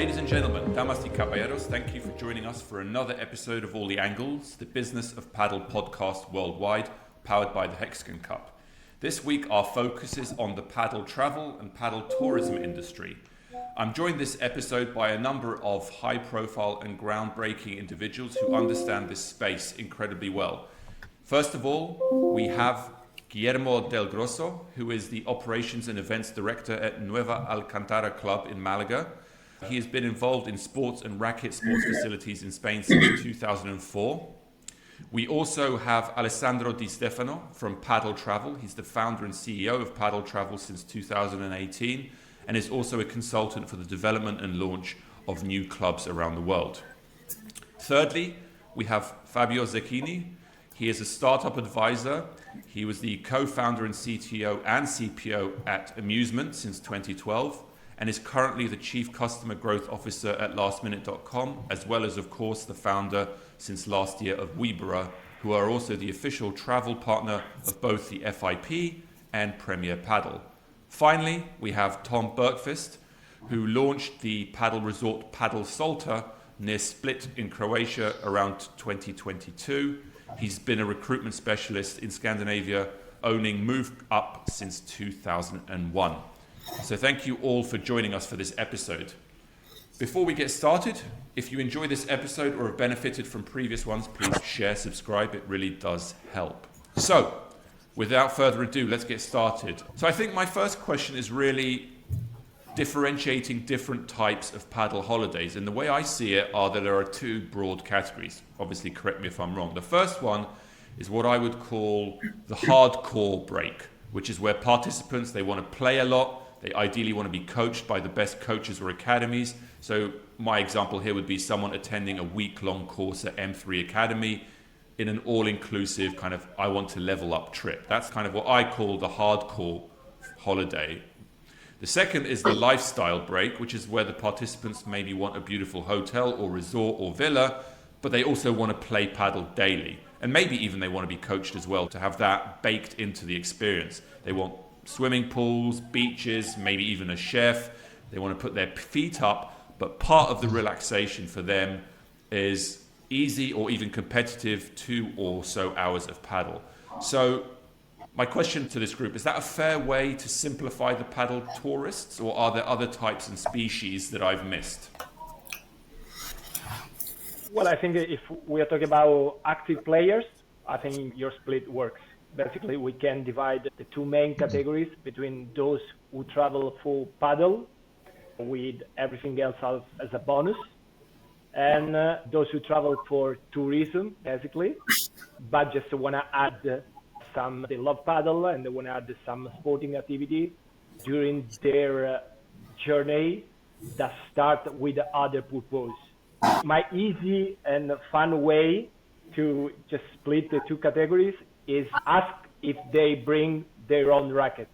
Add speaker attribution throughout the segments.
Speaker 1: Ladies and gentlemen, damas y caballeros, thank you for joining us for another episode of All the Angles, the Business of Padel podcast worldwide, powered by the Hexagon Cup. This week our focus is on the padel travel and padel tourism industry. I'm joined this episode by a number of high-profile and groundbreaking individuals who understand this space incredibly well. First of all, we have Guillermo Del Grosso, who is the Operations and Events Director at Nueva Alcantara Club in Malaga. He has been involved in sports and racket sports facilities in Spain since 2004. We also have Alessandro Di Stefano from Padel Travel. He's the founder and CEO of Padel Travel since 2018 and is also a consultant for the development and launch of new clubs around the world. Thirdly, we have Fabio Zecchini. He is a startup advisor. He was the co-founder and CTO and CPO at Amusement since 2012 and is currently the Chief Customer Growth Officer at lastminute.com, as well as, of course, the founder since last year of Webera, who are also the official travel partner of both the FIP and Premier Padel. Finally, we have Tom Bergqvist, who launched the padel resort Padel Solta near Split in Croatia around 2022. He's been a recruitment specialist in Scandinavia, owning Move Up since 2001. So thank you all for joining us for this episode. Before we get started, if you enjoy this episode or have benefited from previous ones, please share, subscribe. It really does help. So, without further ado, let's get started. So I think my first question is really differentiating different types of padel holidays. And the way I see it are that there are two broad categories. Obviously, correct me if I'm wrong. The first one is what I would call the hardcore break, which is where participants, they want to play a lot. They ideally want to be coached by the best coaches or academies. So my example here would be someone attending a week-long course at M3 Academy in an all-inclusive kind of I want to level up trip. That's kind of what I call the hardcore holiday. The second is the lifestyle break, which is where the participants maybe want a beautiful hotel or resort or villa, but they also want to play padel daily. And maybe even they want to be coached as well to have that baked into the experience. They want swimming pools, beaches, maybe even a chef. They want to put their feet up, but part of the relaxation for them is easy or even competitive 2 or so hours of padel. So my question to this group, is that a fair way to simplify the padel tourists, or are there other types and species that I've missed?
Speaker 2: Well, I think if we are talking about active players, I think your split works. Basically, we can divide the two main categories between those who travel for padel with everything else as a bonus, and those who travel for tourism, basically, but just want to add they love padel and they want to add some sporting activity during their journey that start with other purpose. My easy and fun way to just split the two categories is ask if they bring their own racket.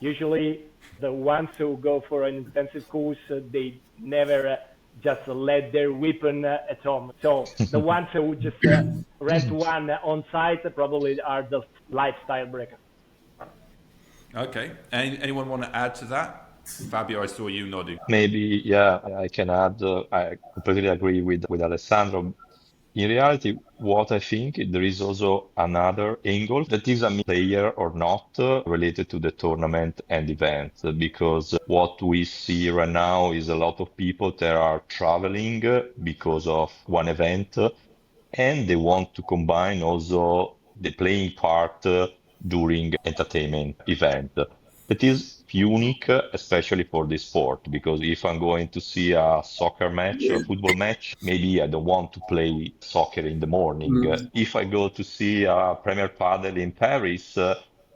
Speaker 2: Usually the ones who go for an intensive course, they never just let their weapon at home. So the ones who just rent one on site probably are the lifestyle breakers.
Speaker 1: Okay. Anyone want to add to that? Fabio, I saw you nodding.
Speaker 3: Maybe, yeah, I can add. I completely agree with Alessandro. In reality, what I think there is also another angle that is a player or not related to the tournament and event, because what we see right now is a lot of people that are traveling because of one event, and they want to combine also the playing part during entertainment event. It is unique, especially for this sport, because if I'm going to see a soccer match or a football match, maybe I don't want to play soccer in the morning. If I go to see a Premier Padel in Paris,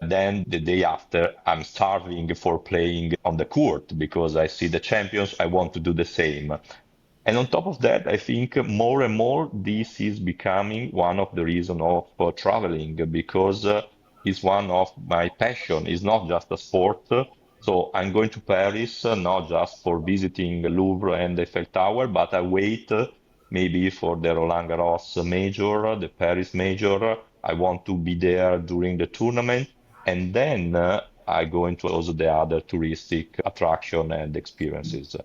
Speaker 3: then the day after I'm starving for playing on the court because I see the champions, I want to do the same. And on top of that, I think more and more this is becoming one of the reasons of traveling, because it's one of my passion. It's not just a sport. So I'm going to Paris, not just for visiting Louvre and the Eiffel Tower, but I wait maybe for the Roland Garros major, the Paris major. I want to be there during the tournament. And then I go into also the other touristic attraction and experiences.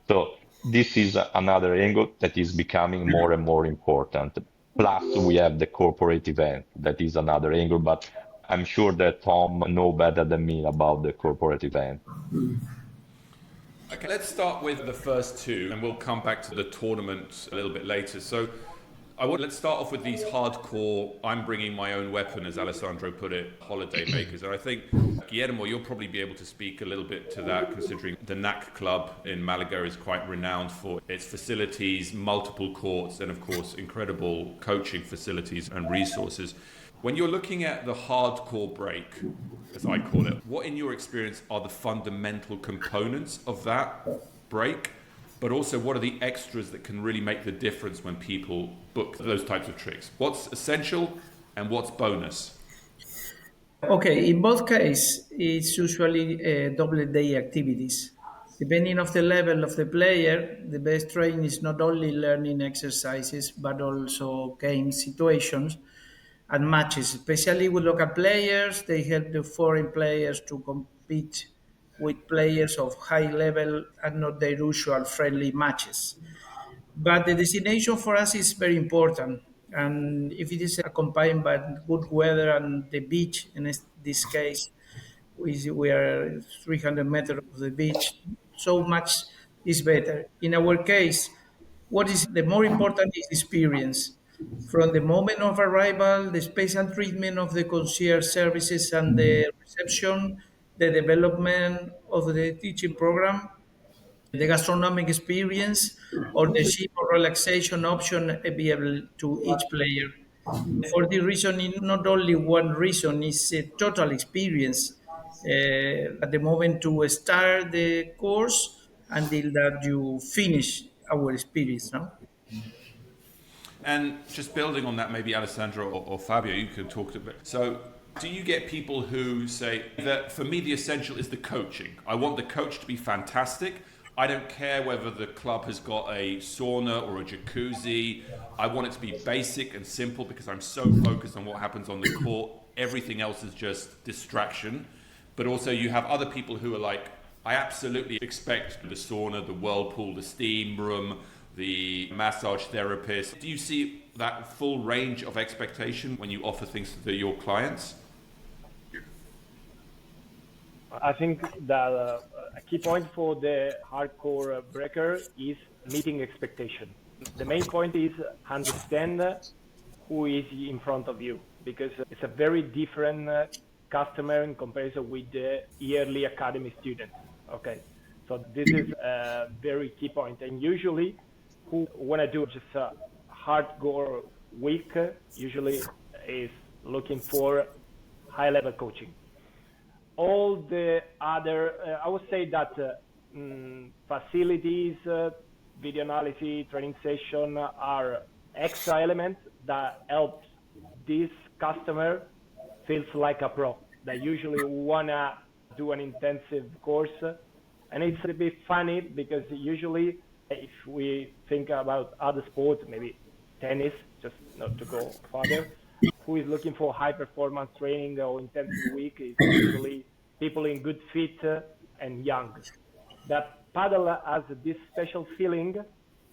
Speaker 3: So this is another angle that is becoming more and more important. Plus, we have the corporate event that is another angle, but I'm sure that Tom know better than me about the corporate event.
Speaker 1: Okay, let's start with the first two, and we'll come back to the tournament a little bit later. So, let's start off with these hardcore. I'm bringing my own weapon, as Alessandro put it, holiday makers. And I think Guillermo, you'll probably be able to speak a little bit to that, considering the NAC club in Malaga is quite renowned for its facilities, multiple courts, and of course, incredible coaching facilities and resources. When you're looking at the hardcore break, as I call it, what in your experience are the fundamental components of that break? But also, what are the extras that can really make the difference when people book those types of tricks? What's essential and what's bonus?
Speaker 4: Okay, in both cases, it's usually double day activities. Depending of the level of the player, the best training is not only learning exercises but also game situations and matches, especially with local players. They help the foreign players to compete with players of high level and not their usual friendly matches. But the destination for us is very important. And if it is accompanied by good weather and the beach, in this case, we are 300 meters of the beach, so much is better. In our case, what is the more important is experience. From the moment of arrival, the special treatment of the concierge services and the reception, the development of the teaching program, the gastronomic experience, or the cheap or relaxation option available to each player. For this reason, not only one reason, is a total experience at the moment to start the course until that you finish our experience. No?
Speaker 1: And just building on that, maybe Alessandro or Fabio, you could talk a bit. So, do you get people who say that for me the essential is the coaching? I want the coach to be fantastic. I don't care whether the club has got a sauna or a jacuzzi. I want it to be basic and simple because I'm so focused on what happens on the court. Everything else is just distraction. But also you have other people who are like, I absolutely expect the sauna, the whirlpool, the steam room, the massage therapist. Do you see that full range of expectation when you offer things to your clients?
Speaker 2: I think that a key point for the hardcore breaker is meeting expectation. The main point is understand who is in front of you, because it's a very different customer in comparison with the yearly academy student. Okay, so this is a very key point. And usually, who want to do just a hardcore week usually is looking for high-level coaching. All the other, I would say that facilities, video analysis, training session are extra elements that help this customer feels like a pro. They usually wanna do an intensive course, and it's a bit funny because usually, if we think about other sports, maybe tennis, just not to go further, who is looking for high performance training or intensive week is usually people in good fit and young. That paddle has this special feeling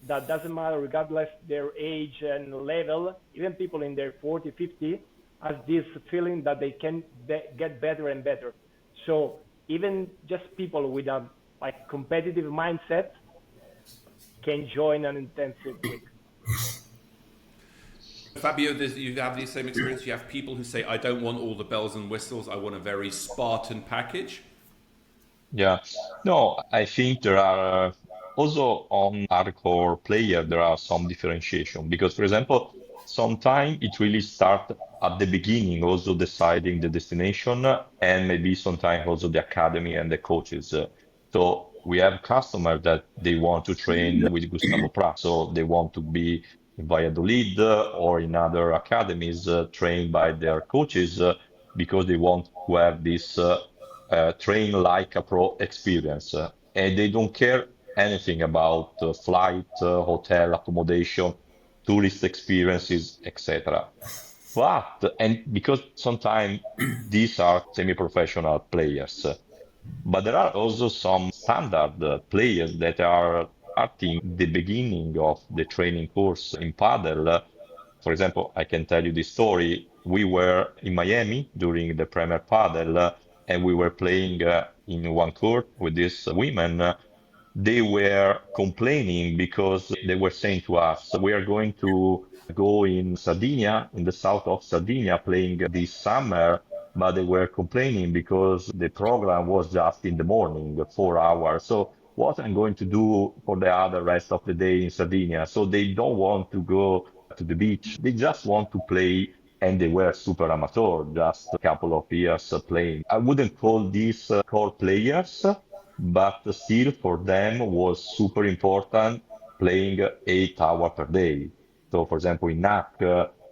Speaker 2: that doesn't matter regardless their age and level, even people in their 40, 50 has this feeling that they can get better and better. So even just people with a competitive mindset can join an intensive week.
Speaker 1: Fabio, you have the same experience. You have people who say, I don't want all the bells and whistles. I want a very Spartan package.
Speaker 3: Yeah, no, I think there are also on hardcore player, there are some differentiation because, for example, sometimes it really start at the beginning, also deciding the destination and maybe sometimes also the academy and the coaches. So we have customers that they want to train with Gustavo Prat, so they want to be in Valladolid or in other academies trained by their coaches because they want to have this train like a pro experience, and they don't care anything about flight, hotel accommodation, tourist experiences, etc. But and because sometimes these are semi-professional players, but there are also some standard players that are starting the beginning of the training course in Padel, for example, I can tell you this story. We were in Miami during the Premier Padel, and we were playing in one court with these women. They were complaining because they were saying to us, we are going to go in Sardinia, in the south of Sardinia, playing this summer, but they were complaining because the program was just in the morning, 4 hours. So what I'm going to do for the other rest of the day in Sardinia? So they don't want to go to the beach. They just want to play, and they were super amateur, just a couple of years playing. I wouldn't call these core players, but still for them was super important playing 8 hours per day. So, for example, in NAC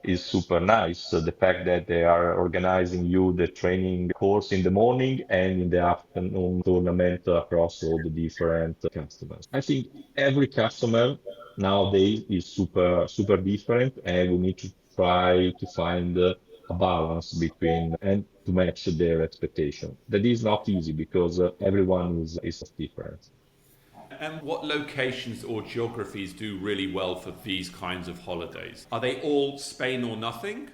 Speaker 3: is super nice. The fact that they are organizing you the training course in the morning and in the afternoon tournament across all the different customers. I think every customer nowadays is super different, and we need to try to find a balance between and to match their expectation. That is not easy because everyone is different.
Speaker 1: And what locations or geographies do really well for these kinds of holidays? Are they all Spain or nothing?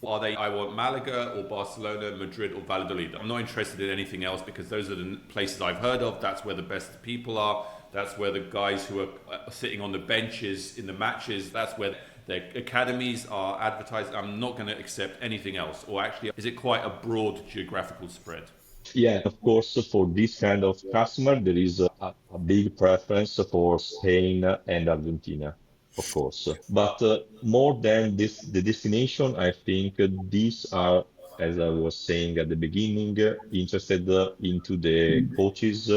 Speaker 1: Or are they, I want Malaga or Barcelona, Madrid or Valladolid? I'm not interested in anything else because those are the places I've heard of. That's where the best people are. That's where the guys who are sitting on the benches in the matches, that's where their academies are advertised. I'm not going to accept anything else. Or actually, is it quite a broad geographical spread?
Speaker 3: Yeah, of course, for this kind of customer, there is a big preference for Spain and Argentina, of course. But more than this, the destination, I think these are, as I was saying at the beginning, interested into the coaches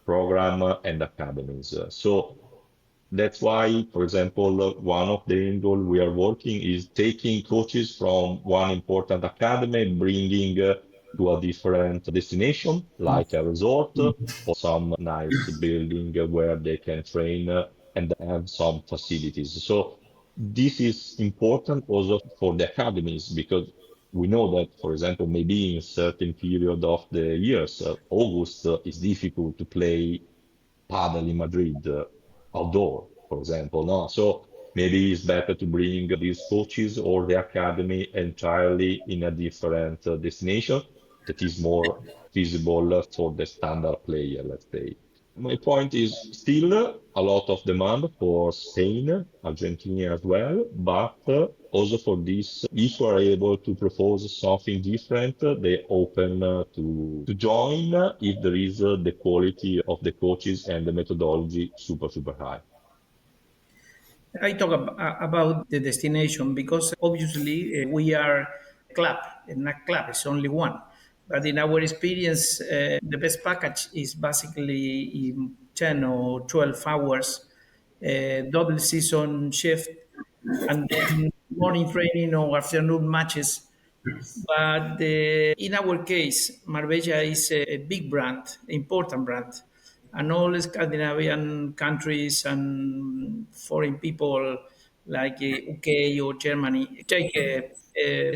Speaker 3: program and academies. So that's why, for example, one of the angle we are working is taking coaches from one important academy, bringing to a different destination, like a resort or some nice building where they can train and have some facilities. So this is important also for the academies because we know that, for example, maybe in certain period of the years, August is difficult to play paddle in Madrid outdoor, for example. No, so maybe it's better to bring these coaches or the academy entirely in a different destination that is more feasible for the standard player, let's say. My point is still a lot of demand for Spain, Argentina as well, but also for this, if you are able to propose something different, they open to join if there is the quality of the coaches and the methodology super high.
Speaker 4: I talk about the destination because obviously we are a club, and a club is only one. But in our experience, the best package is basically in 10 or 12 hours, double season shift, and then morning training or afternoon matches. But in our case, Marbella is a big brand, important brand, and all Scandinavian countries and foreign people like UK or Germany take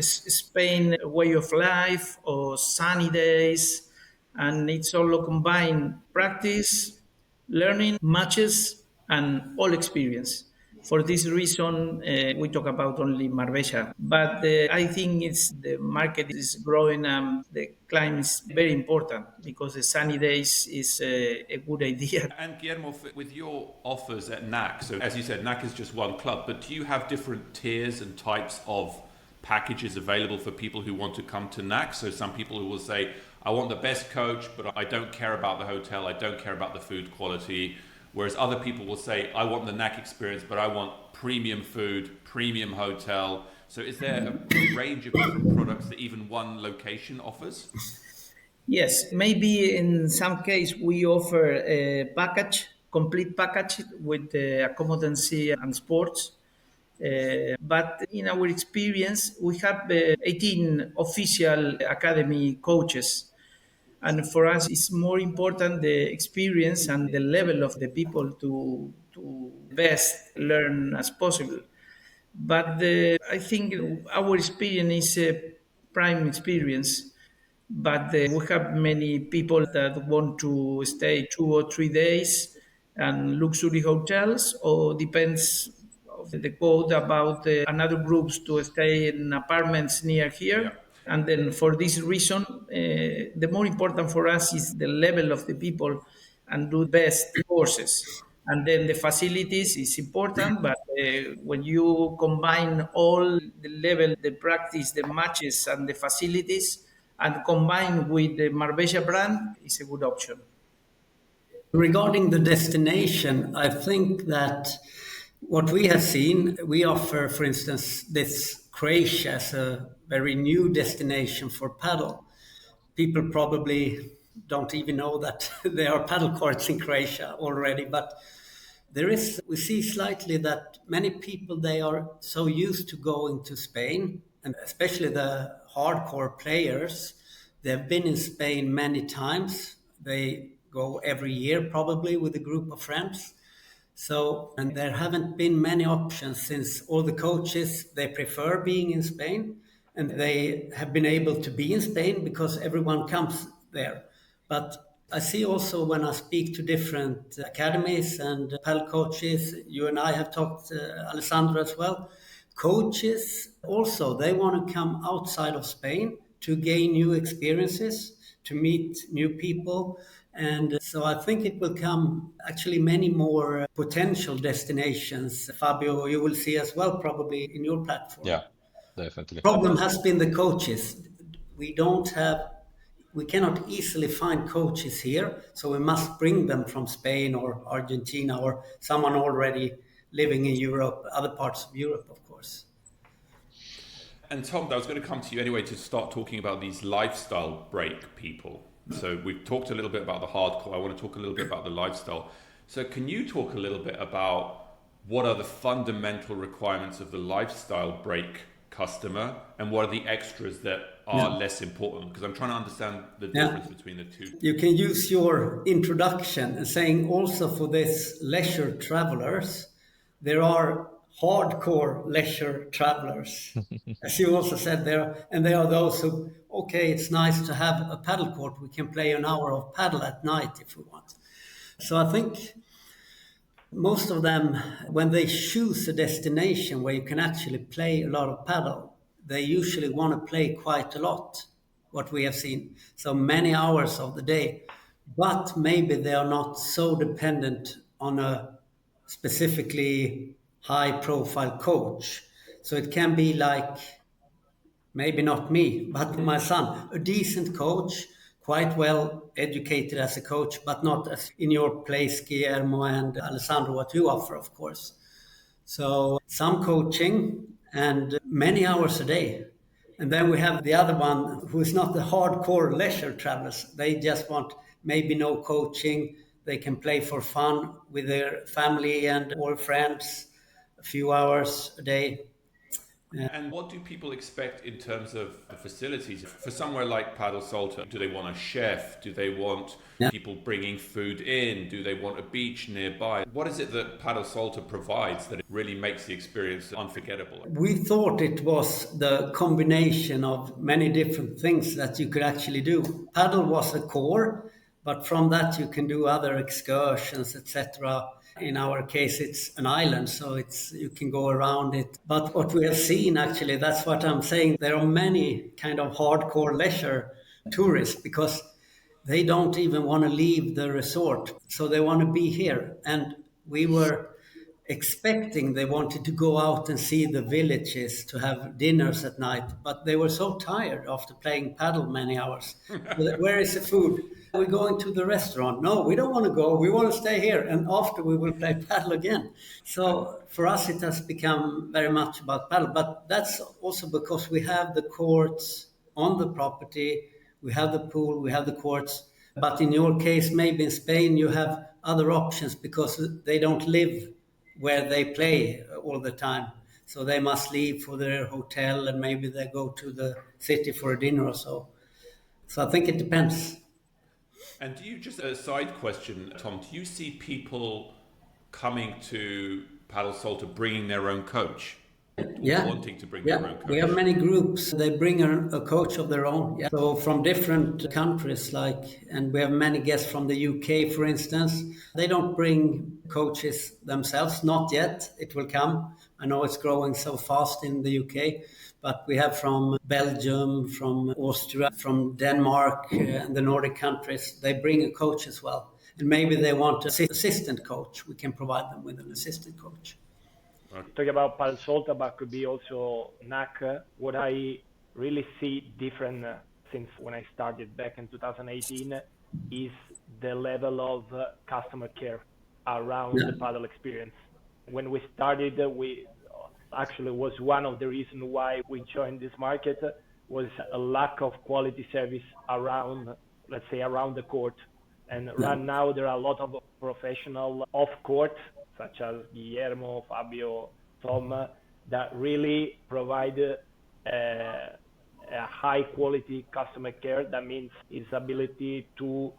Speaker 4: Spain way of life or sunny days, and it's all combined practice, learning, matches, and all experience. For this reason, we talk about only Marbella. But I think it's the market is growing and the climate is very important because the sunny days is a good idea.
Speaker 1: And Guillermo, with your offers at NAC, so as you said, NAC is just one club, but do you have different tiers and types of packages available for people who want to come to NAC? So some people who will say, I want the best coach, but I don't care about the hotel, I don't care about the food quality. Whereas other people will say, I want the NAC experience, but I want premium food, premium hotel. So is there a range of different products that even one location offers?
Speaker 4: Yes, maybe in some case we offer a package, complete package with accommodancy and sports. But in our experience, we have 18 official academy coaches. And for us, it's more important the experience and the level of the people to best learn as possible. But I think our experience is a prime experience. But we have many people that want to stay 2 or 3 days and luxury hotels, or depends of the quote about another groups to stay in apartments near here.
Speaker 1: Yeah.
Speaker 4: And then for this reason, the more important for us is the level of the people and do best courses. And then the facilities is important, but when you combine all the level, the practice, the matches, and the facilities, and combine with the Marbella brand, is a good option.
Speaker 5: Regarding the destination, I think that what we have seen, we offer, for instance, this Croatia as a very new destination for paddle. People probably don't even know that there are paddle courts in Croatia already, but we see slightly that many people, they are so used to going to Spain, and especially the hardcore players, they've been in Spain many times. They go every year probably with a group of friends. So, and there haven't been many options since all the coaches, they prefer being in Spain, and they have been able to be in Spain because everyone comes there. But I see also when I speak to different academies and paddle coaches, you and I have talked, Alessandro as well, coaches also, they want to come outside of Spain to gain new experiences, to meet new people. And so I think it will come actually many more potential destinations. Fabio, you will see as well probably in your platform.
Speaker 3: Yeah, definitely.
Speaker 5: Problem has been the coaches. We cannot easily find coaches here, so we must bring them from Spain or Argentina or someone already living in Europe, other parts of Europe, of course.
Speaker 1: And Tom, I was going to come to you anyway to start talking about these lifestyle break people. So we've talked a little bit about the hardcore. I want to talk a little bit about the lifestyle. So can you talk a little bit about what are the fundamental requirements of the lifestyle break customer and what are the extras that are less important? Because I'm trying to understand the difference between the two.
Speaker 5: You can use your introduction and saying also for this leisure travelers, there are hardcore leisure travelers. As you also said there, and there are those who, okay, it's nice to have a paddle court. We can play an hour of paddle at night if we want. So I think most of them, when they choose a destination where you can actually play a lot of paddle, they usually want to play quite a lot, what we have seen. So many hours of the day. But maybe they are not so dependent on a specifically high profile coach. So it can be like, maybe not me, but my son, a decent coach, quite well educated as a coach, but not as in your place, Guillermo and Alessandro, what you offer, of course. So some coaching and many hours a day. And then we have the other one who is not the hardcore leisure travelers. They just want maybe no coaching. They can play for fun with their family and or friends a few hours a day.
Speaker 1: And what do people expect in terms of the facilities? For somewhere like Padel Solta, do they want a chef? Do they want people bringing food in? Do they want a beach nearby? What is it that Padel Solta provides that it really makes the experience unforgettable?
Speaker 5: We thought it was the combination of many different things that you could actually do. Paddle was the core, but from that you can do other excursions, etc. In our case, it's an island, so you can go around it. But what we have seen, actually, that's what I'm saying. There are many kind of hardcore leisure tourists because they don't even want to leave the resort. So they want to be here. And we were expecting they wanted to go out and see the villages to have dinners at night, but they were so tired after playing paddle many hours. Where is the food? We're going to the restaurant. No, we don't want to go. We want to stay here. And after we will play paddle again. So for us, it has become very much about paddle. But that's also because we have the courts on the property. We have the pool. We have the courts. But in your case, maybe in Spain, you have other options because they don't live where they play all the time. So they must leave for their hotel and maybe they go to the city for a dinner or so. So I think it depends.
Speaker 1: And do you, just a side question, Tom, do you see people coming to Padel Solta bringing their own coach?
Speaker 5: Yeah.
Speaker 1: wanting to bring
Speaker 5: Yeah,
Speaker 1: their own coach?
Speaker 5: we have many groups. They bring a coach of their own. Yeah. So from different countries, and we have many guests from the UK, for instance. They don't bring coaches themselves, not yet. It will come. I know it's growing so fast in the UK, but we have from Belgium, from Austria, from Denmark, and the Nordic countries. They bring a coach as well. And maybe they want an assistant coach. We can provide them with an assistant coach.
Speaker 2: Talking about Padel Solta, but could be also NAC. What I really see different since when I started back in 2018 is the level of customer care around the paddle experience. When we started, we actually was one of the reasons why we joined this market was a lack of quality service around, let's say, around the court. And right now there are a lot of professional off court, such as Guillermo, Fabio, Tom, that really provide a high quality customer care. That means his ability to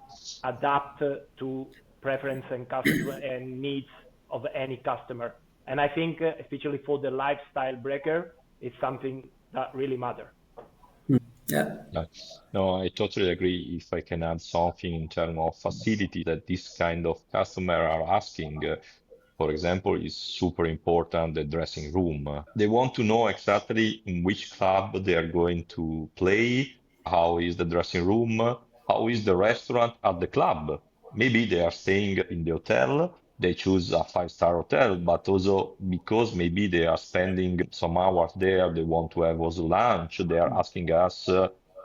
Speaker 2: adapt to preference and customer and needs of any customer. And I think, especially for the lifestyle breaker, it's something that really matters.
Speaker 5: Yeah.
Speaker 3: No, I totally agree. If I can add something in terms of facility that this kind of customer are asking, for example, is super important, the dressing room. They want to know exactly in which club they are going to play, how is the dressing room, how is the restaurant at the club. Maybe they are staying in the hotel, they choose a five-star hotel, but also because maybe they are spending some hours there, they want to have also lunch, they are asking us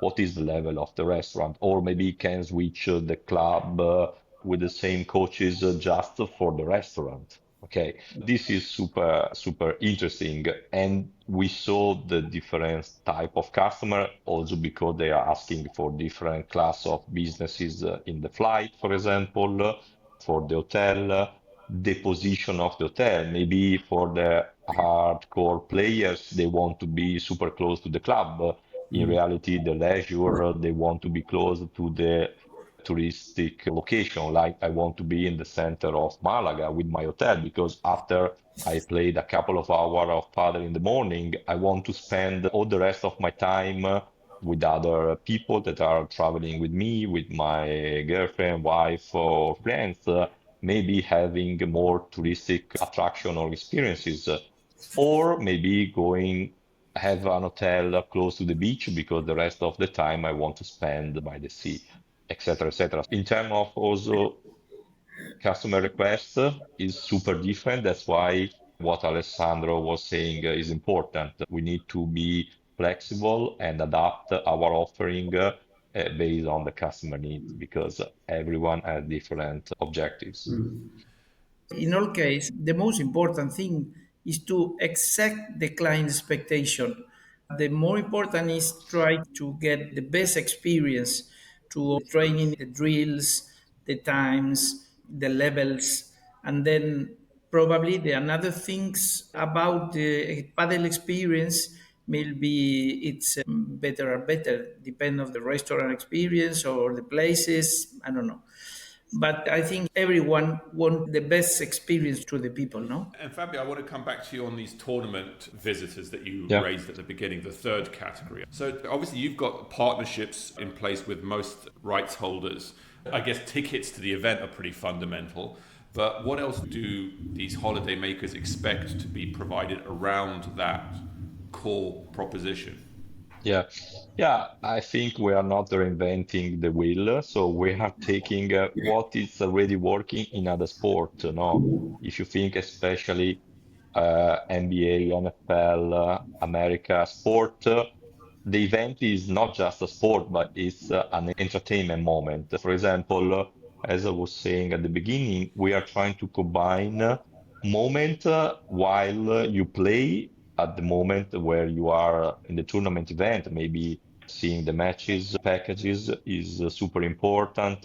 Speaker 3: what is the level of the restaurant, or maybe can switch the club with the same coaches just for the restaurant. Okay, this is super interesting, and we saw the different type of customer also because they are asking for different class of businesses in the flight, for example, for the hotel, the position of the hotel. Maybe for the hardcore players, they want to be super close to the club. In reality, the leisure, they want to be close to the touristic location. Like I want to be in the center of Malaga with my hotel because after I played a couple of hours of paddle in the morning, I want to spend all the rest of my time with other people that are traveling with me, with my girlfriend, wife, or friends, maybe having more touristic attraction or experiences, or maybe going have an hotel close to the beach because the rest of the time I want to spend by the sea, etc., etc. In terms of also customer requests is super different. That's why what Alessandro was saying is important. We need to be flexible and adapt our offering based on the customer needs because everyone has different objectives.
Speaker 4: In all case, the most important thing is to accept the client expectation. The more important is try to get the best experience to training the drills, the times, the levels, and then probably the another things about the paddle experience maybe it's better or better depend of the restaurant experience or the places. I don't know, but I think everyone wants the best experience to the people, no?
Speaker 1: And Fabio, I want to come back to you on these tournament visitors that you
Speaker 3: Yeah.
Speaker 1: raised at the beginning, the third category. So obviously you've got partnerships in place with most rights holders. I guess tickets to the event are pretty fundamental, but what else do these holiday makers expect to be provided around that core proposition?
Speaker 3: Yeah, yeah, I think we are not reinventing the wheel. So we are taking what is already working in other sport. No, if you think especially NBA, NFL, America sport, the event is not just a sport, but it's an entertainment moment. For example, as I was saying at the beginning, we are trying to combine moment while you play at the moment where you are in the tournament event, maybe seeing the matches packages is super important.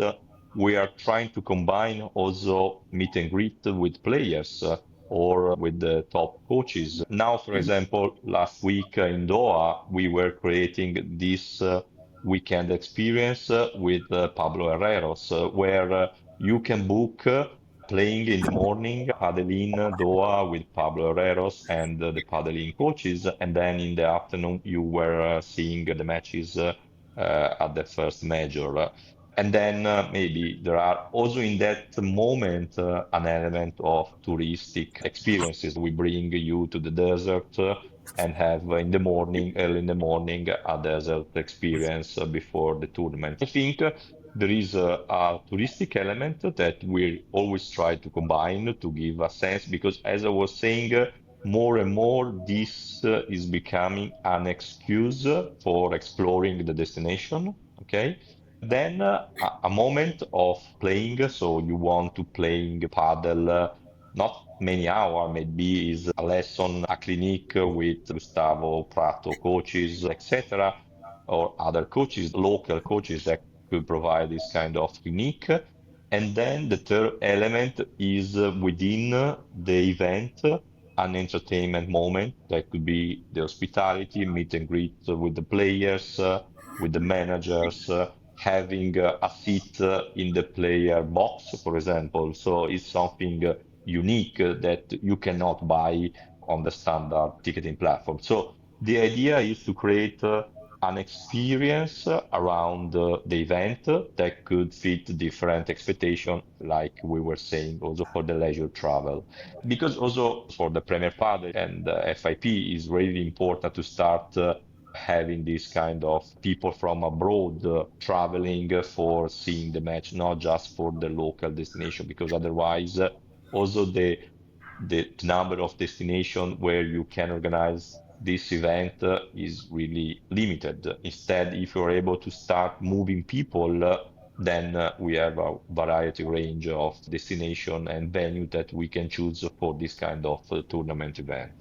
Speaker 3: We are trying to combine also meet and greet with players or with the top coaches. Now, for example, last week in Doha, we were creating this weekend experience with Pablo Herreros, where you can book playing in the morning, paddling Doha with Pablo Herreros and the paddling coaches. And then in the afternoon, you were seeing the matches at the first major. And then maybe there are also in that moment an element of touristic experiences. We bring you to the desert and have in the morning, early in the morning, a desert experience before the tournament. I think there is a touristic element that we always try to combine to give a sense, because as I was saying, more and more this is becoming an excuse for exploring the destination. Okay. Then a moment of playing, so you want to playing paddle, not many hours, maybe is a lesson, a clinic with Gustavo Prato coaches, etc., or other coaches, local coaches that could provide this kind of clinic. And then the third element is within the event, an entertainment moment that could be the hospitality, meet and greet with the players, with the managers, having a seat in the player box, for example. So it's something unique that you cannot buy on the standard ticketing platform. So the idea is to create an experience around the event that could fit different expectations, like we were saying, also for the leisure travel. Because also for the Premier Padel and FIP is really important to start having this kind of people from abroad traveling for seeing the match, not just for the local destination, because otherwise also the number of destinations where you can organize this event is really limited. Instead, if you're able to start moving people, then we have a variety range of destination and venue that we can choose for this kind of tournament event.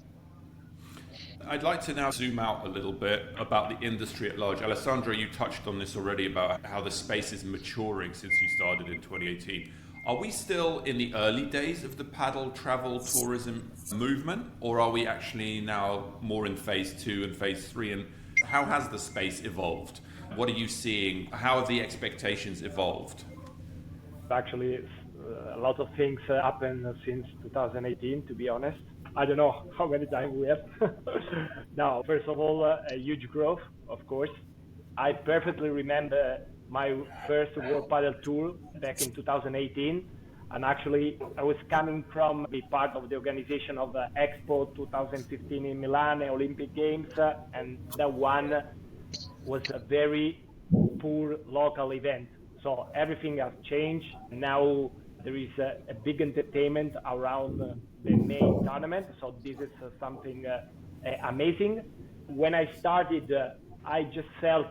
Speaker 1: I'd like to now zoom out a little bit about the industry at large. Alessandro, you touched on this already about how the space is maturing since you started in 2018. Are we still in the early days of the paddle travel tourism movement, or are we actually now more in phase 2 and phase 3? And how has the space evolved? What are you seeing? How have the expectations evolved?
Speaker 2: Actually, a lot of things happened since 2018, to be honest. I don't know how many times we have. Now, first of all, a huge growth, of course. I perfectly remember my first World Padel Tour back in 2018. And actually, I was coming from be part of the organization of the Expo 2015 in Milan, Olympic Games, and that one was a very poor local event. So everything has changed. Now there is a big entertainment around the main tournament. So this is something amazing. When I started, I just felt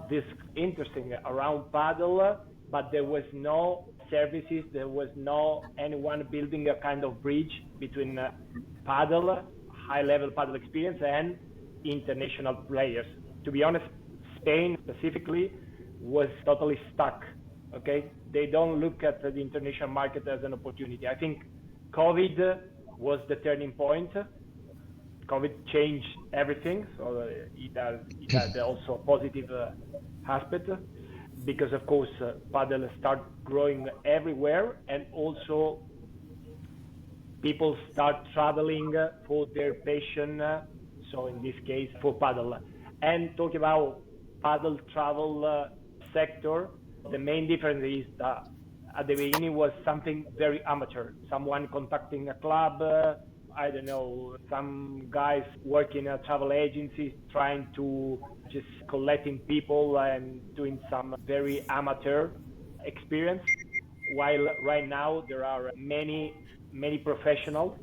Speaker 2: this interesting around paddle, but there was no services. There was no anyone building a kind of bridge between paddle, high-level paddle experience, and international players. To be honest, Spain specifically was totally stuck. Okay, they don't look at the international market as an opportunity. I think COVID was the turning point. COVID changed everything, so it had also a positive aspect, because of course paddle start growing everywhere, and also people start traveling for their passion. So in this case, for paddle. And talking about paddle travel sector, the main difference is that at the beginning was something very amateur. Someone contacting a club, I don't know, some guys working at travel agencies trying to just collecting people and doing some very amateur experience. While right now there are many professionals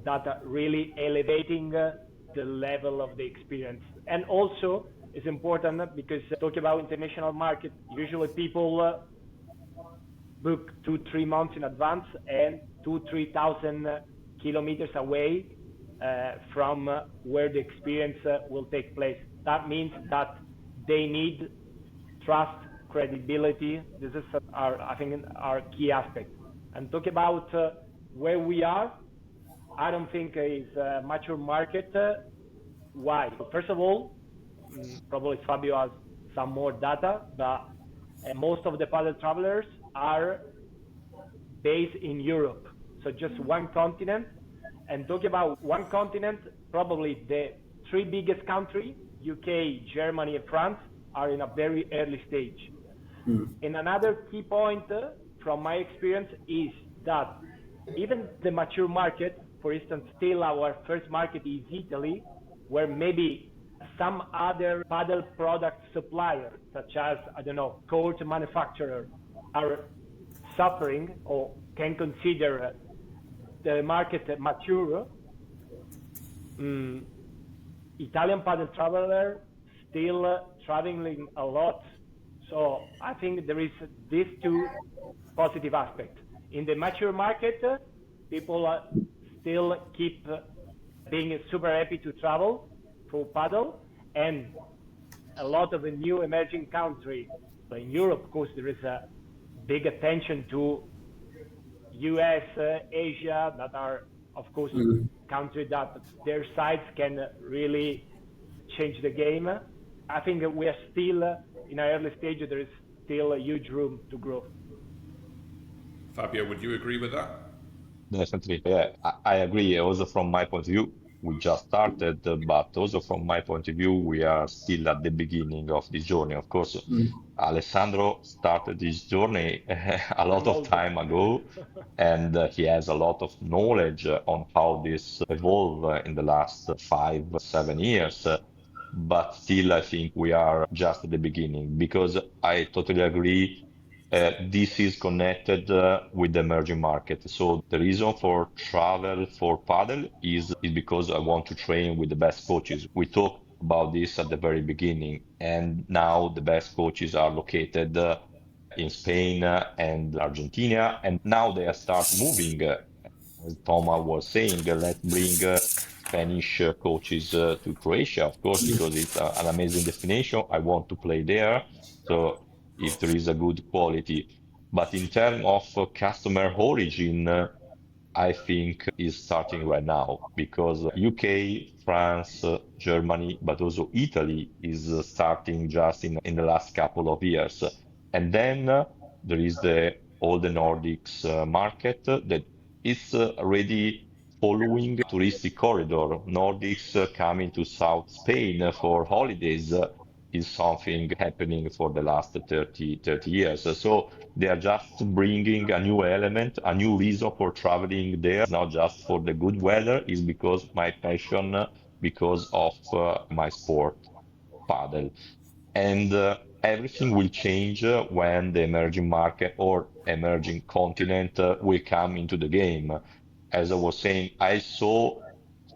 Speaker 2: that are really elevating the level of the experience. And also it's important because talking about international market, usually people book 2-3 months in advance and 2,000-3,000 kilometers away from where the experience will take place. That means that they need trust, credibility. This is I think our key aspect. And talk about where we are, I don't think it's a mature market. Why? First of all, probably Fabio has some more data, but most of the paddle travelers are based in Europe. So just one continent. And talking about one continent, probably the three biggest countries, UK, Germany, and France, are in a very early stage. And another key point from my experience is that even the mature market, for instance, still our first market is Italy, where maybe some other paddle product supplier, such as, I don't know, court manufacturer, are suffering or can consider the market mature. Italian paddle traveler still traveling a lot. So I think there is these two positive aspects. In the mature market, people still keep being super happy to travel for paddle, and a lot of the new emerging countries in Europe, of course, there is a big attention to US, Asia, that are, of course, countries that their sides can really change the game. I think we are still in an early stage. There is still a huge room to grow.
Speaker 1: Fabio, would you agree with that?
Speaker 3: Definitely, yeah, I agree. Also, from my point of view, we just started, but also from my point of view, we are still at the beginning of this journey. Of course, Alessandro started this journey a lot
Speaker 2: I'm
Speaker 3: of
Speaker 2: old.
Speaker 3: time ago, and he has a lot of knowledge on how this evolved in the last 5, 7 years. But still, I think we are just at the beginning because I totally agree. This is connected with the emerging market. So the reason for travel for paddle is because I want to train with the best coaches. We talked about this at the very beginning, and now the best coaches are located in Spain and Argentina, and now they are start moving. As Thomas was saying, let's bring Spanish coaches to Croatia, of course, because it's an amazing destination. I want to play there. So if there is a good quality. But in terms of customer origin, I think is starting right now because UK, France, Germany, but also Italy is starting just in the last couple of years. And then there is the all the Nordics market that is already following touristic corridor. Nordics coming to South Spain for holidays is something happening for the last 30 years. So they are just bringing a new element, a new reason for traveling there. It's not just for the good weather, it's because my passion, because of my sport, paddle. And everything will change when the emerging market or emerging continent will come into the game. As I was saying, I saw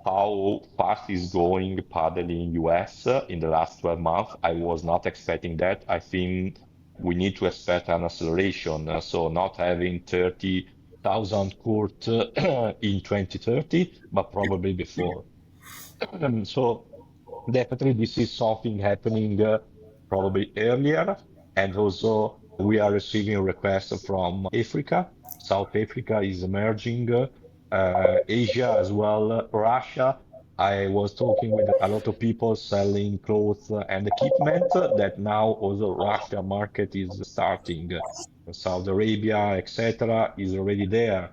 Speaker 3: how fast is going paddle in US in the last 12 months. I was not expecting that. I think we need to expect an acceleration. So not having 30,000 court in 2030, but probably before. So definitely this is something happening probably earlier. And also we are receiving requests from Africa. South Africa is emerging, Asia as well, Russia. I was talking with a lot of people selling clothes and equipment that now also Russia market is starting. Saudi Arabia, etc., is already there.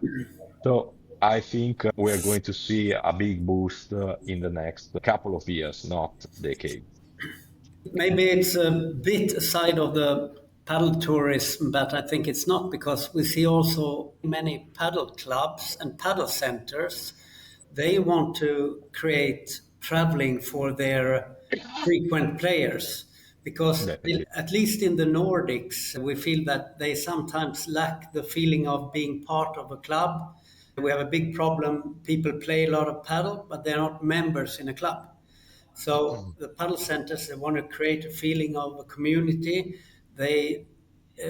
Speaker 3: So I think we're going to see a big boost in the next couple of years, not decades.
Speaker 5: Maybe it's a bit aside of the paddle tourism, but I think it's not because we see also many paddle clubs and paddle centers. They want to create traveling for their frequent players because
Speaker 3: Definitely.
Speaker 5: at least in the Nordics, we feel that they sometimes lack the feeling of being part of a club. We have a big problem. People play a lot of paddle, but they're not members in a club. So the paddle centers, they want to create a feeling of a community. They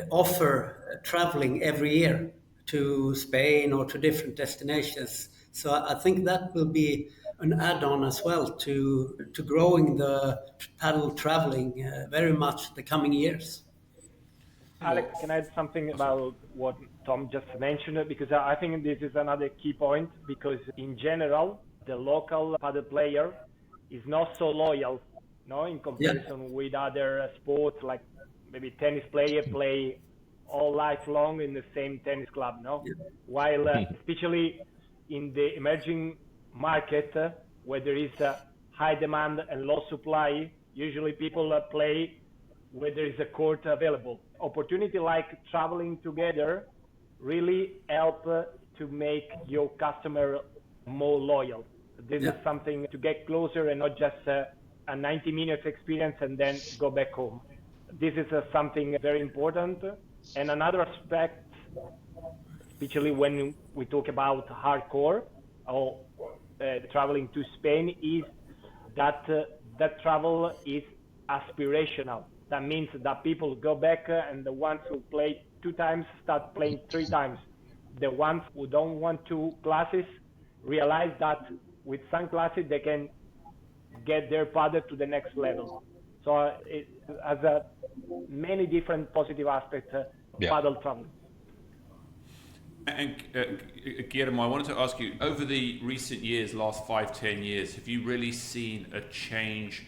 Speaker 5: offer traveling every year to Spain or to different destinations. So I think that will be an add-on as well to growing the paddle traveling very much the coming years.
Speaker 2: Alex, can I add something about what Tom just mentioned? Because I think this is another key point, because in general, the local paddle player is not so loyal, no, in comparison with other sports, like maybe tennis player play all life long in the same tennis club, no? While especially in the emerging market where there is a high demand and low supply, usually people play where there is a court available. Opportunity like traveling together really help to make your customer more loyal. This is something to get closer and not just a 90 minutes experience and then go back home. This is something very important. And another aspect, especially when we talk about hardcore or traveling to Spain, is that that travel is aspirational. That means that people go back and the ones who play 2 times start playing 3 times. The ones who don't want 2 classes realize that with some classes they can get their padel to the next level. So it has many different positive aspects of padel traveling.
Speaker 1: And Guillermo, I wanted to ask you, over the recent years, last 5-10 years, have you really seen a change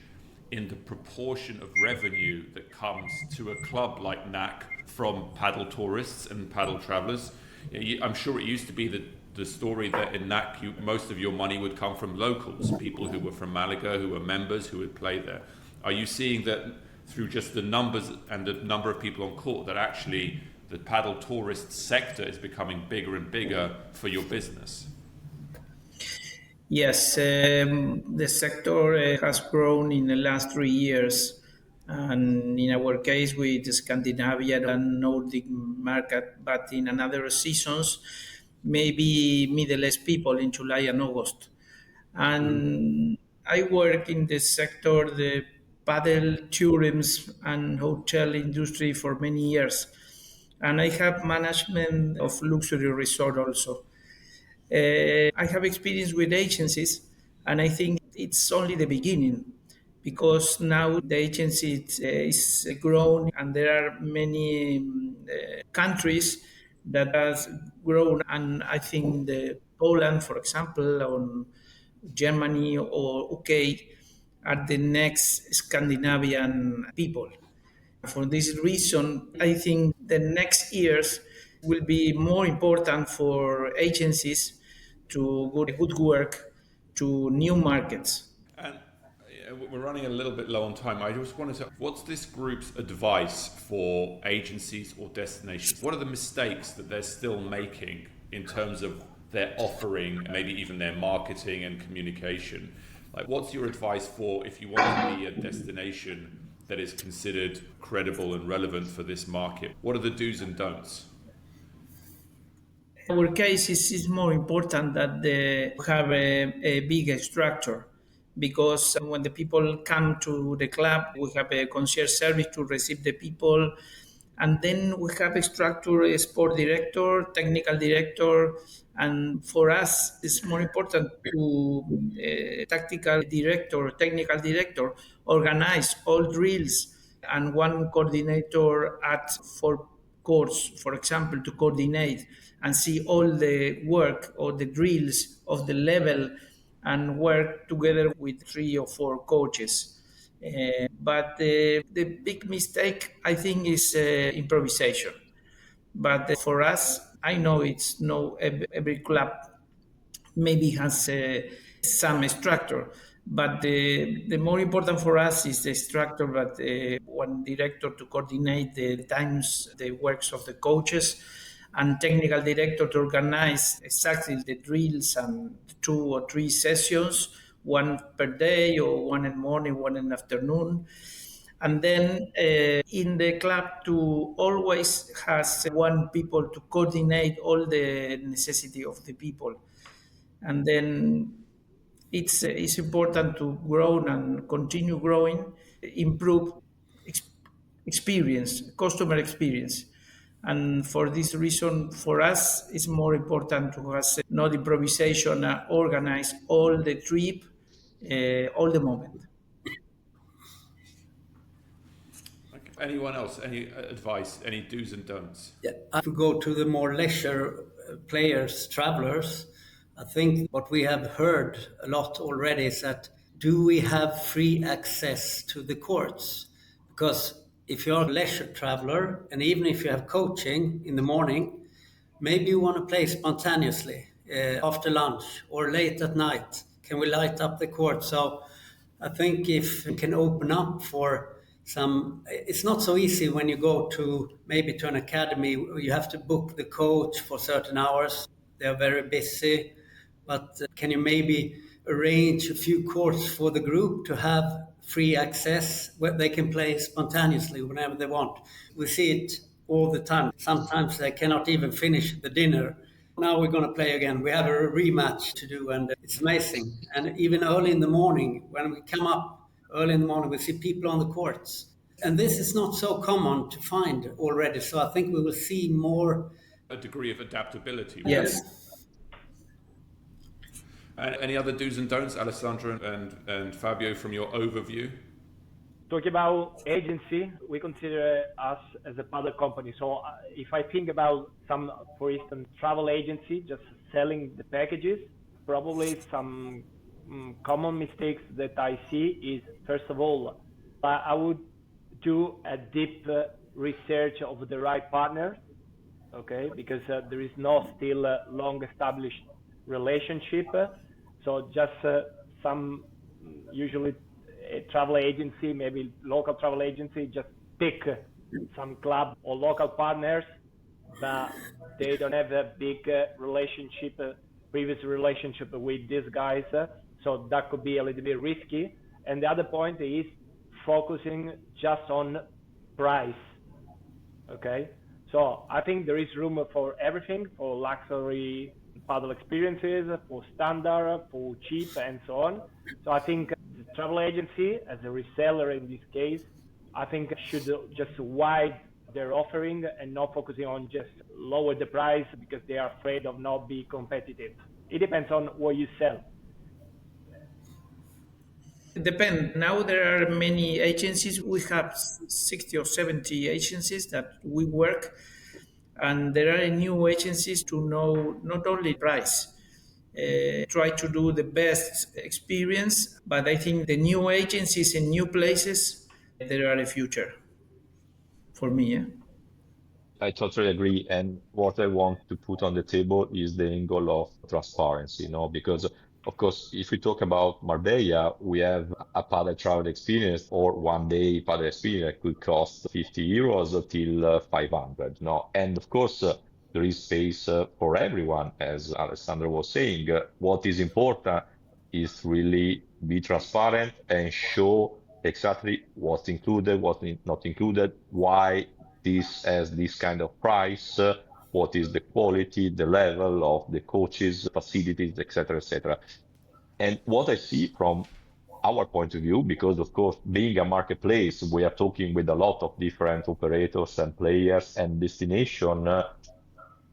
Speaker 1: in the proportion of revenue that comes to a club like NAC from padel tourists and padel travelers? I'm sure it used to be the story that in NAC most of your money would come from locals, people who were from Malaga, who were members, who would play there. Are you seeing that through just the numbers and the number of people on court that actually the padel tourist sector is becoming bigger and bigger for your business?
Speaker 4: Yes, the sector has grown in the last 3 years, and in our case with Scandinavian and Nordic market, but in another seasons, maybe Middle East people in July and August. And I work in the sector, the paddle tourism and hotel industry for many years, and I have management of luxury resort also. I have experience with agencies, and I think it's only the beginning because now the agency is grown, and there are many countries that has grown, and I think the Poland, for example, or Germany or UK are the next Scandinavian people. For this reason, I think the next years will be more important for agencies to do good work to new markets.
Speaker 1: And we're running a little bit low on time. I just wanted to, what's this group's advice for agencies or destinations? What are the mistakes that they're still making in terms of their offering, maybe even their marketing and communication? Like, what's your advice for if you want to be a destination that is considered credible and relevant for this market? What are the do's and don'ts?
Speaker 4: Our case is more important that they have a big structure, because when the people come to the club, we have a concierge service to receive the people, and then we have a structure, a sport director, technical director, and for us it's more important to tactical director, technical director organize all drills, and one coordinator at 4 courts, for example, to coordinate and see all the work or the drills of the level and work together with 3 or 4 coaches. But the big mistake, I think, is improvisation. But for us, I know it's no every club maybe has some structure, but the more important for us is the structure, but one director to coordinate the times, the works of the coaches, and technical director to organize exactly the drills and 2 or 3 sessions, one per day or one in the morning, one in the afternoon. And then in the club to always has one people to coordinate all the necessity of the people. And then it's important to grow and continue growing, improve ex- experience, customer experience. And for this reason, for us, it's more important to have not improvisation, organize all the trip, all the moment.
Speaker 1: Okay. Anyone else? Any advice? Any do's and don'ts?
Speaker 5: Yeah. If we go to the more leisure players, travelers, I think what we have heard a lot already is that do we have free access to the courts? Because if you're a leisure traveler, and even if you have coaching in the morning, maybe you want to play spontaneously after lunch or late at night. Can we light up the court? So I think if we can open up for some, it's not so easy when you go to maybe to an academy. You have to book the coach for certain hours. They are very busy. But can you maybe arrange a few courts for the group to have free access where they can play spontaneously whenever they want? We see it all the time. Sometimes they cannot even finish the dinner. Now we're going to play again. We have a rematch to do, and it's amazing. And even early in the morning, when we come up early in the morning, we see people on the courts. And this is not so common to find already. So I think we will see more.
Speaker 1: A degree of adaptability.
Speaker 4: Yes.
Speaker 1: And any other do's and don'ts, Alessandro and Fabio, from your overview?
Speaker 2: Talking about agency, we consider us as a padel company. So if I think about some, for instance, travel agency just selling the packages, probably some common mistakes that I see is, first of all, I would do a deep research of the right partner, okay, because there is no still long established relationship. So just some, usually a travel agency, maybe local travel agency, just pick some club or local partners, but they don't have a big relationship, previous relationship with these guys. So that could be a little bit risky. And the other point is focusing just on price. Okay. So I think there is room for everything, for luxury paddle experiences, for standard, for cheap, and so on. So I think the travel agency, as a reseller in this case, I think should just widen their offering and not focusing on just lower the price because they are afraid of not being competitive. It depends on what you sell.
Speaker 4: It depends. Now there are many agencies. We have 60 or 70 agencies that we work, and there are new agencies to know not only price, try to do the best experience, but I think the new agencies in new places, there are a future for me. Yeah?
Speaker 3: I totally agree. And what I want to put on the table is the angle of transparency, because of course, if we talk about Marbella, we have a paddle travel experience or 1 day paddle experience could cost 50 euros till 500, no? And of course, there is space for everyone, as Alessandro was saying. What is important is really be transparent and show exactly what's included, what's not included, why this has this kind of price, what is the quality, the level of the coaches, facilities, etc., etc. And what I see from our point of view, because of course, being a marketplace, we are talking with a lot of different operators and players and destination.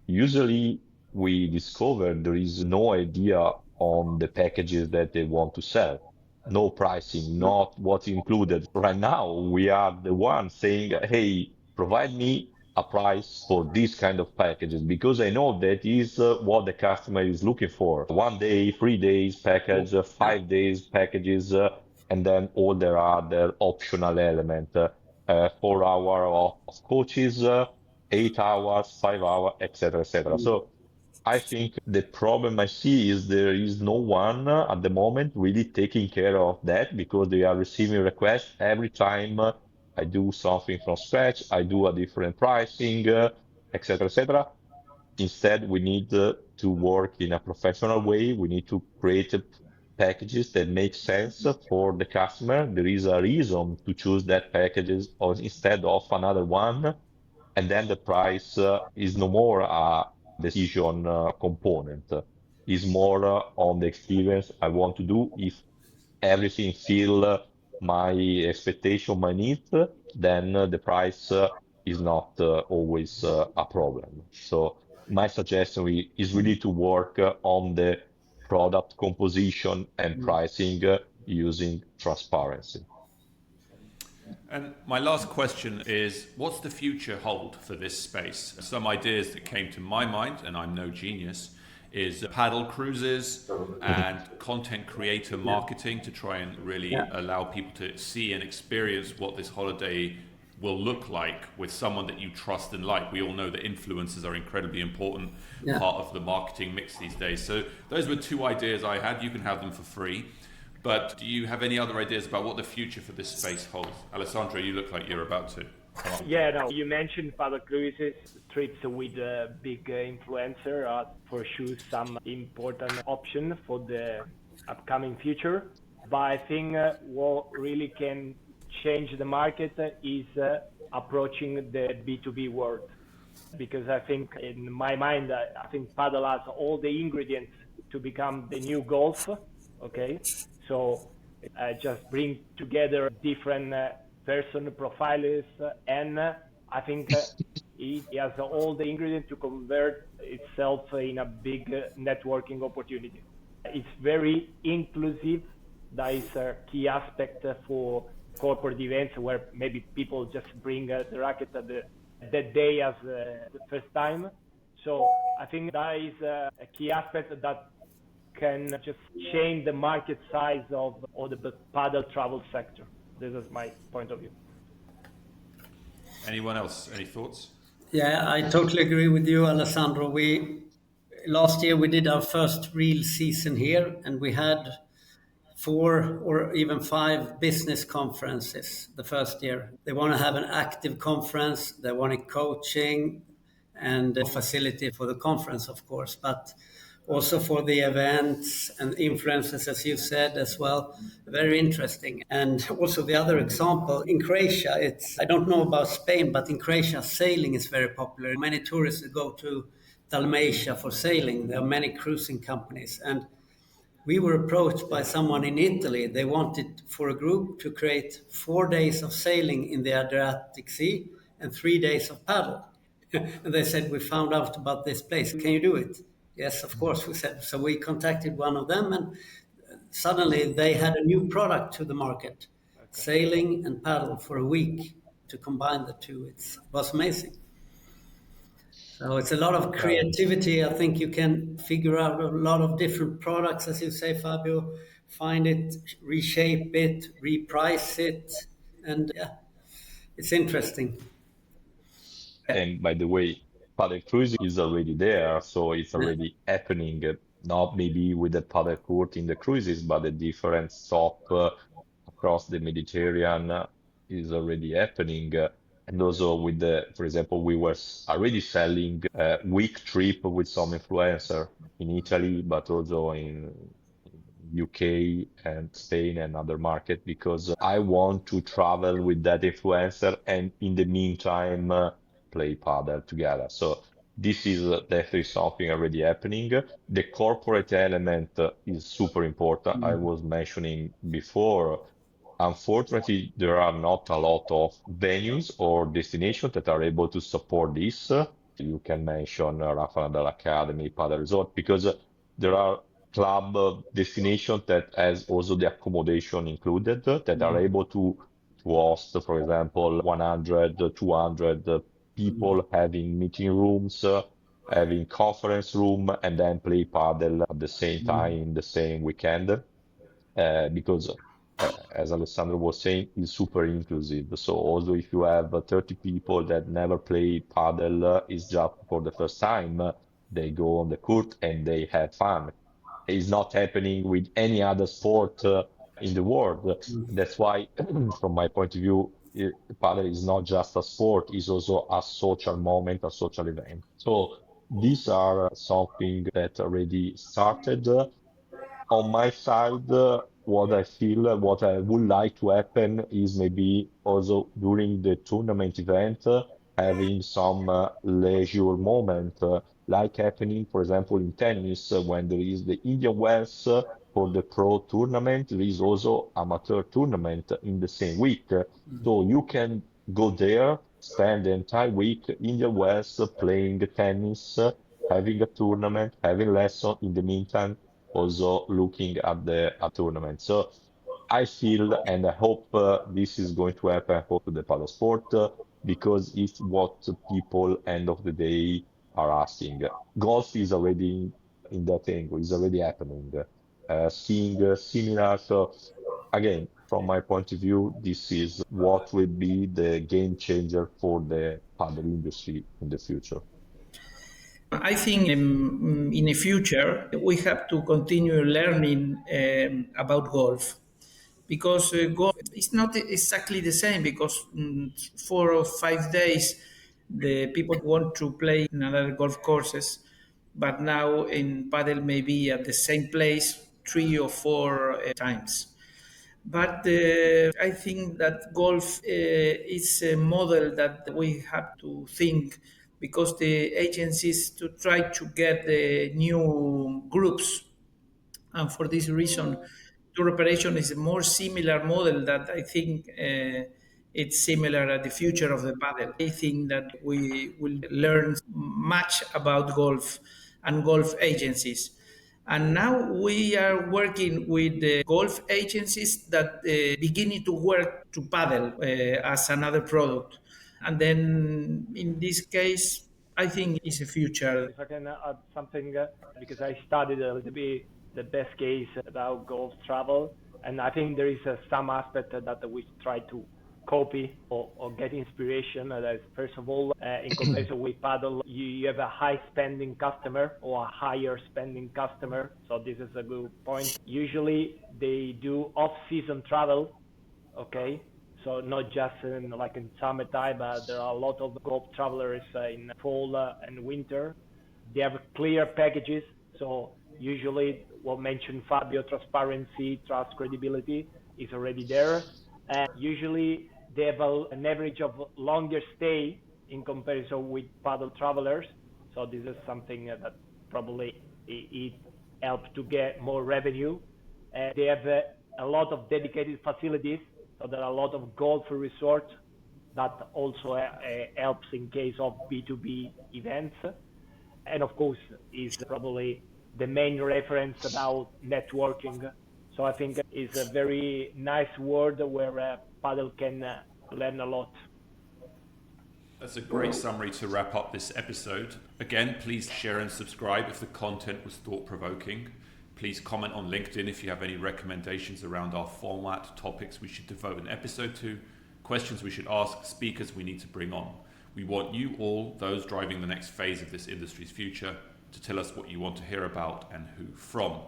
Speaker 3: Usually we discover there is no idea on the packages that they want to sell. No pricing, not what's included. Right now, we are the ones saying, hey, provide me a price for this kind of packages, because I know that is what the customer is looking for. 1 day, 3 days package, 5 days packages, and then all there are the optional element, 4 hours of coaches, 8 hours, 5 hours, etc., etc. So I think the problem I see is there is no one at the moment really taking care of that, because they are receiving requests every time I do something from scratch, I do a different pricing, etc., etc. Instead, we need to work in a professional way. We need to create packages that make sense for the customer. There is a reason to choose that packages or instead of another one. And then the price is no more a decision component. Is more on the experience I want to do. If everything fill my expectation, my needs, then the price is not always a problem. So my suggestion is really to work on the product composition and pricing using transparency.
Speaker 1: And my last question is, what's the future hold for this space? Some ideas that came to my mind, and I'm no genius, is paddle cruises and content creator marketing to try and really allow people to see and experience what this holiday will look like with someone that you trust and like. We all know that influencers are incredibly important part of the marketing mix these days. So those were two ideas I had. You can have them for free. But do you have any other ideas about what the future for this space holds? Alessandro, you look like you're about to.
Speaker 2: Yeah, no, you mentioned Padel cruises, trips with a big influencer are for sure some important option for the upcoming future. But I think what really can change the market is approaching the B2B world. Because I think in my mind, I think Padel has all the ingredients to become the new golf. Okay, so just bring together different person profiles, and I think it has all the ingredients to convert itself in a big networking opportunity. It's very inclusive. That is a key aspect for corporate events where maybe people just bring the racket at that day as the first time. So I think that is a key aspect that can just change the market size of the paddle travel sector. This is my point of view.
Speaker 1: Anyone else? Any thoughts?
Speaker 5: Yeah, I totally agree with you, Alessandro. Last year we did our first real season here, and we had 4 or even 5 business conferences the first year. They want to have an active conference, they wanted coaching and a facility for the conference, of course, but also for the events and influences, as you said as well. Very interesting. And also the other example in Croatia, I don't know about Spain, but in Croatia, sailing is very popular. Many tourists go to Dalmatia for sailing. There are many cruising companies. And we were approached by someone in Italy. They wanted for a group to create 4 days of sailing in the Adriatic Sea and 3 days of paddle. And they said, we found out about this place. Can you do it? Yes, of course, we said. So we contacted one of them, and suddenly they had a new product to the market, sailing and paddle for a week to combine the two. It was amazing. So it's a lot of creativity. I think you can figure out a lot of different products, as you say, Fabio, find it, reshape it, reprice it. And yeah, it's interesting.
Speaker 3: And by the way, paddle cruising is already there, so it's already happening. Not maybe with the paddle court in the cruises, but a different stop across the Mediterranean is already happening. And also with for example, we were already selling a week trip with some influencer in Italy, but also in UK and Spain and other market, because I want to travel with that influencer and in the meantime play padel together. So this is definitely something already happening. The corporate element is super important. I was mentioning before, unfortunately, there are not a lot of venues or destinations that are able to support this. You can mention Rafa Nadal Academy, Padel Resort, because there are club destinations that has also the accommodation included that are able to host, for example, 100, 200 people having meeting rooms, having conference room, and then play padel at the same time in the same weekend. Because as Alessandro was saying, it's super inclusive. So also if you have 30 people that never play padel, is just for the first time, they go on the court and they have fun. It's not happening with any other sport in the world. That's why, from my point of view, padel is not just a sport; it's also a social moment, a social event. So these are something that already started. On my side, what I feel, what I would like to happen is maybe also during the tournament event, having some leisure moment, like happening, for example, in tennis, when there is the Indian Wells for the pro tournament, there is also amateur tournament in the same week. So you can go there, spend the entire week Indian Wells playing tennis, having a tournament, having lesson in the meantime also looking at the tournament. So I feel and I hope this is going to happen for the paddle sport because it's what people end of the day are asking. Golf is already in that angle, is already happening. Seeing similar. So again, From my point of view, this is what will be the game changer for the paddle industry in the future.
Speaker 4: I think in the future we have to continue learning about golf because golf is not exactly the same because 4 or 5 days the people want to play in other golf courses, but now in paddle maybe at the same place 3 or 4 times. But I think that golf is a model that we have to think because the agencies to try to get the new groups, and for this reason, tour operation is a more similar model that I think it's similar at the future of the paddle. I think that we will learn much about golf and golf agencies. And now we are working with the golf agencies that beginning to work to paddle as another product. And then in this case, I think it's a future.
Speaker 2: If I can add something, because I studied a little bit the best case about golf travel, and I think there is some aspect that we try to copy or get inspiration. That is, first of all, in comparison with paddle, you have a high spending customer or a higher spending customer. So this is a good point. Usually they do off-season travel, okay? So not just like in summertime, but there are a lot of golf travelers in fall and winter. They have clear packages. So usually what mentioned Fabio, transparency, trust, credibility is already there. And usually they have an average of longer stay in comparison with paddle travelers. So this is something that probably it helps to get more revenue. They have a lot of dedicated facilities. So there are a lot of golf resorts that also helps in case of B2B events. And of course, is probably the main reference about networking. So I think it's a very nice word where paddle can learn a lot.
Speaker 1: That's a great summary to wrap up this episode. Again, please share and subscribe if the content was thought-provoking. Please comment on LinkedIn if you have any recommendations around our format, topics we should devote an episode to, questions we should ask, speakers we need to bring on. We want you all, those driving the next phase of this industry's future, to tell us what you want to hear about and who from.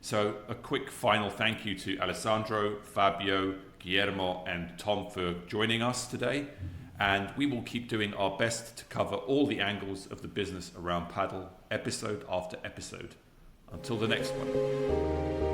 Speaker 1: So a quick final thank you to Alessandro, Fabio, Guillermo and Tom for joining us today. And we will keep doing our best to cover all the angles of the business around paddle, episode after episode. Until the next one.